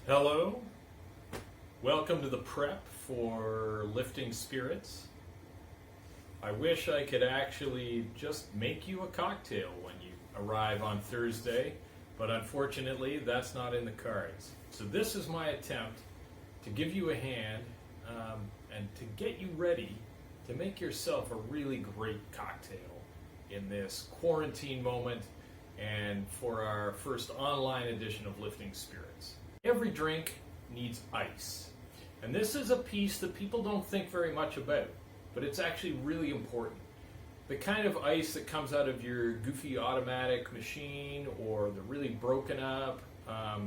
Hello, welcome to the prep for lifting spirits. I wish I could actually just make you a cocktail when you arrive on Thursday, but unfortunately that's not in the cards. So this is my attempt to give you a hand and to get you ready to make yourself a really great cocktail in this quarantine moment and for our first online edition of Lifting Spirits. Every drink needs ice. And this is a piece that people don't think very much about, but it's actually really important. The kind of ice that comes out of your goofy automatic machine or the really broken up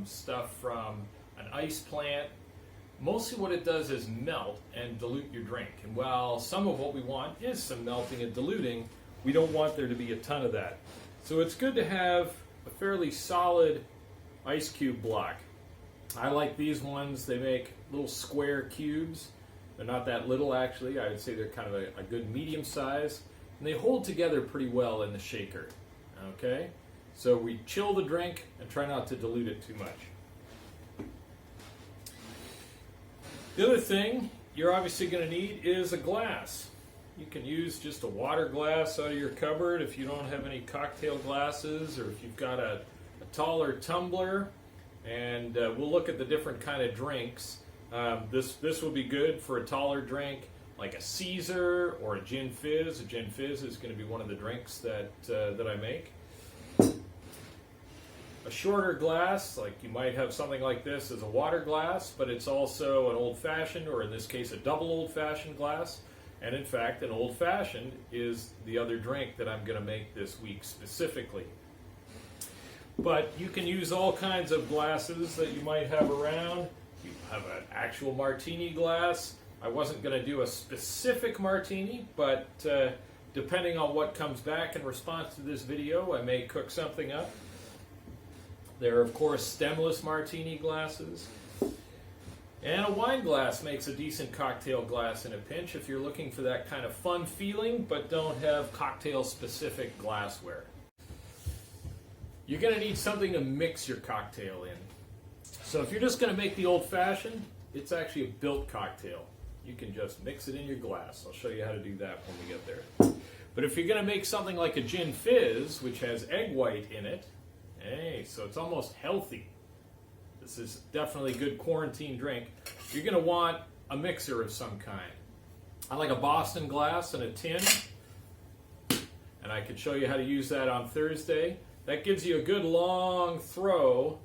stuff from an ice plant, mostly what it does is melt and dilute your drink. And while some of what we want is some melting and diluting, we don't want there to be a ton of that. So it's good to have a fairly solid ice cube block. I like these ones. They make little square cubes. They're not that little, actually. I would say they're kind of a good medium size. And they hold together pretty well in the shaker. Okay? So we chill the drink and try not to dilute it too much. The other thing you're obviously going to need is a glass. You can use just a water glass out of your cupboard if you don't have any cocktail glasses, or if you've got a taller tumbler. And we'll look at the different kind of drinks. This will be good for a taller drink, like a Caesar or a Gin Fizz. A Gin Fizz is going to be one of the drinks that I make. A shorter glass, like you might have something like this as a water glass, but it's also an old-fashioned, or in this case a double old-fashioned glass. And in fact, an old-fashioned is the other drink that I'm going to make this week specifically. But you can use all kinds of glasses that you might have around. You have an actual martini glass. I wasn't going to do a specific martini, but depending on what comes back in response to this video, I may cook something up. There are, of course, stemless martini glasses. And a wine glass makes a decent cocktail glass in a pinch if you're looking for that kind of fun feeling, but don't have cocktail-specific glassware. You're going to need something to mix your cocktail in. So if you're just going to make the old-fashioned, it's actually a built cocktail. You can just mix it in your glass. I'll show you how to do that when we get there. But if you're going to make something like a Gin Fizz, which has egg white in it, hey, so it's almost healthy. This is definitely a good quarantine drink. You're going to want a mixer of some kind. I like a Boston glass and a tin, and I could show you how to use that on Thursday. That gives you a good long throw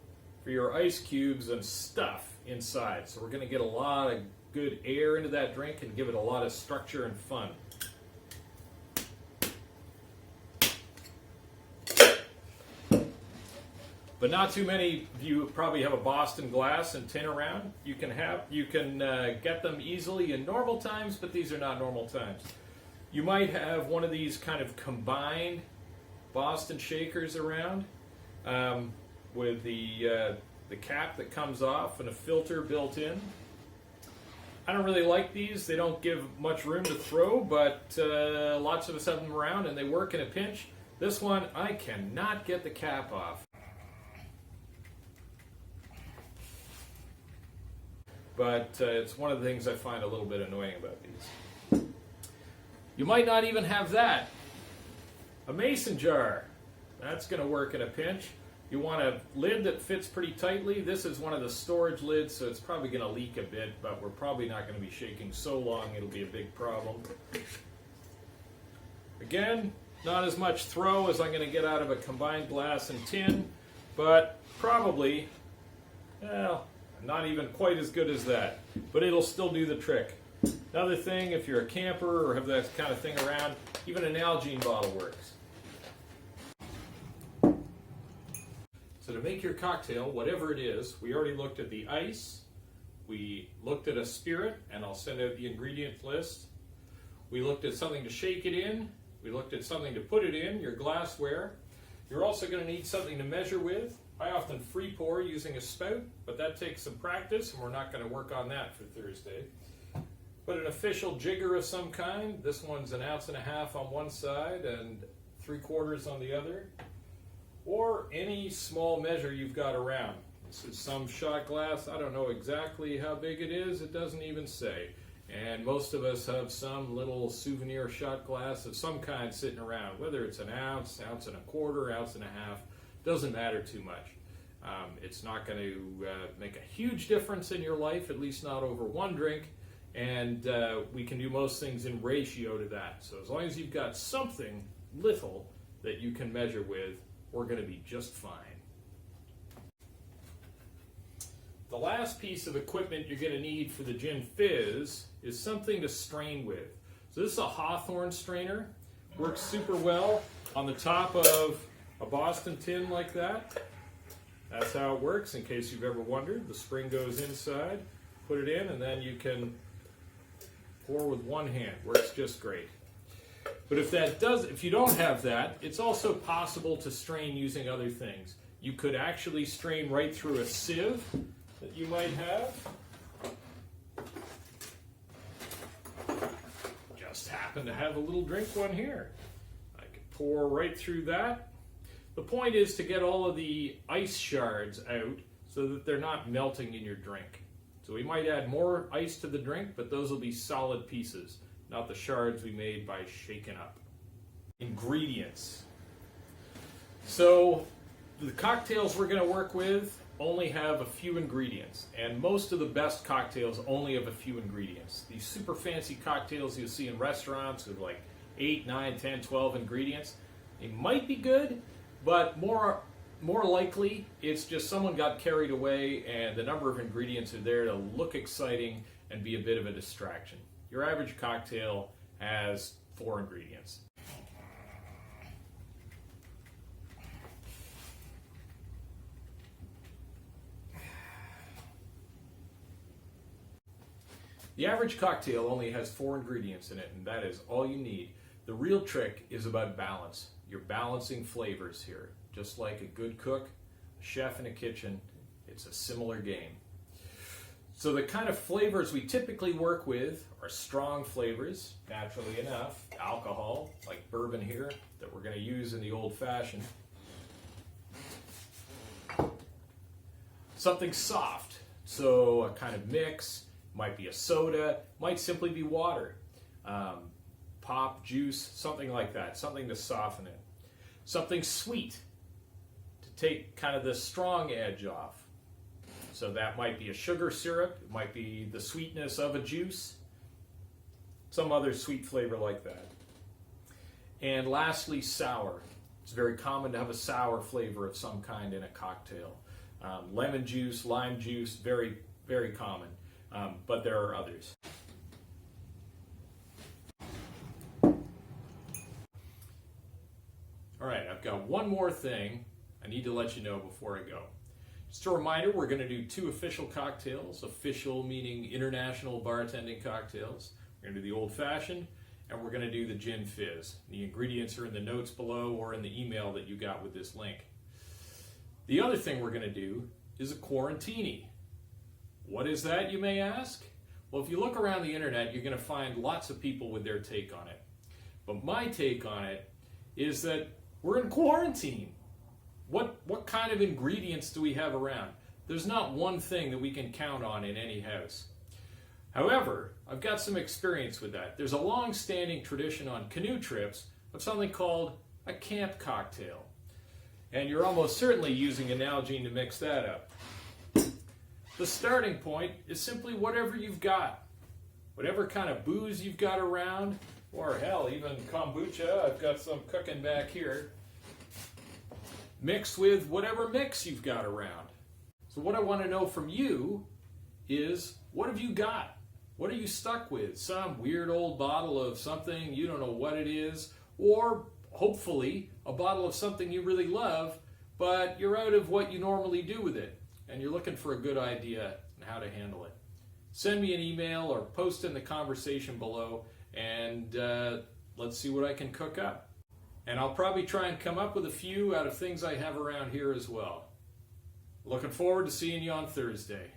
for your ice cubes and stuff inside. So we're going to get a lot of good air into that drink and give it a lot of structure and fun. But not too many of you probably have a Boston glass and tin around. You can get them easily in normal times, but these are not normal times. You might have one of these kind of combined Boston shakers around with the cap that comes off and a filter built in. I don't really like these. They don't give much room to throw, but lots of us have them around and they work in a pinch. This one, I cannot get the cap off. But it's one of the things I find a little bit annoying about these. You might not even have that. A mason jar. That's going to work in a pinch. You want a lid that fits pretty tightly. This is one of the storage lids, so it's probably going to leak a bit, but we're probably not going to be shaking so long it'll be a big problem. Again, not as much throw as I'm going to get out of a combined glass and tin, but probably, well, not even quite as good as that, but it'll still do the trick. Another thing, if you're a camper or have that kind of thing around, even an Nalgene bottle works. So to make your cocktail, whatever it is, we already looked at the ice, we looked at a spirit, and I'll send out the ingredient list. We looked at something to shake it in, we looked at something to put it in, your glassware. You're also going to need something to measure with. I often free pour using a spout, but that takes some practice, and we're not going to work on that for Thursday. But an official jigger of some kind, this one's 1.5 ounces on one side and 3/4 on the other. Or any small measure you've got around. ingredients. Some shot glass, I don't know exactly how big it is, it doesn't even say. And most of us have some little souvenir shot glass of some kind sitting around, whether it's an ounce, ounce and a quarter, ounce and a half, doesn't matter too much. It's not going to make a huge difference in your life, at least not over one drink, and we can do most things in ratio to that. So as long as you've got something little that you can measure with, we're going to be just fine. The last piece of equipment you're going to need for the Gin Fizz is something to strain with. So this is a Hawthorne strainer. Works super well on the top of a Boston tin like that. That's how it works, in case you've ever wondered. The spring goes inside, put it in, and then you can pour with one hand. Works just great. But if you don't have that, it's also possible to strain using other things. You could actually strain right through a sieve that you might have. Just happen to have a little drink one here. I could pour right through that. The point is to get all of the ice shards out so that they're not melting in your drink. So we might add more ice to the drink, but those will be solid pieces, not the shards we made by shaking up. Ingredients. So the cocktails we're going to work with only have a few ingredients, and most of the best cocktails only have a few ingredients. These super fancy cocktails you'll see in restaurants with like 8, 9, 10, 12 ingredients, they might be good, but more likely it's just someone got carried away and the number of ingredients are there to look exciting and be a bit of a distraction. Your average cocktail has 4 ingredients. The average cocktail only has 4 ingredients in it, and that is all you need. The real trick is about balance. You're balancing flavors here. Just like a good cook, a chef in a kitchen, it's a similar game. So the kind of flavors we typically work with are strong flavors, naturally enough. Alcohol, like bourbon here, that we're going to use in the old-fashioned. Something soft, so a kind of mix. Might be a soda, might simply be water, pop, juice, something like that, something to soften it. Something sweet to take kind of the strong edge off. So that might be a sugar syrup, it might be the sweetness of a juice, some other sweet flavor like that. And lastly, sour. It's very common to have a sour flavor of some kind in a cocktail. Lemon juice, lime juice, very, very common. But there are others. All right, I've got one more thing I need to let you know before I go. Just a reminder, we're going to do 2 official cocktails. Official meaning international bartending cocktails. We're going to do the old-fashioned, and we're going to do the Gin Fizz. The ingredients are in the notes below or in the email that you got with this link. The other thing we're going to do is a Quarantini. What is that, you may ask? Well, if you look around the internet, you're going to find lots of people with their take on it. But my take on it is that we're in quarantine. What kind of ingredients do we have around? There's not one thing that we can count on in any house. However, I've got some experience with that. There's a long-standing tradition on canoe trips of something called a camp cocktail. And you're almost certainly using a Nalgene to mix that up. The starting point is simply whatever you've got. Whatever kind of booze you've got around, or hell, even kombucha, I've got some cooking back here, mixed with whatever mix you've got around. So what I want to know from you is, what have you got? What are you stuck with? Some weird old bottle of something, you don't know what it is, or hopefully a bottle of something you really love, but you're out of what you normally do with it, and you're looking for a good idea on how to handle it. Send me an email or post in the conversation below, and let's see what I can cook up. And I'll probably try and come up with a few out of things I have around here as well. Looking forward to seeing you on Thursday.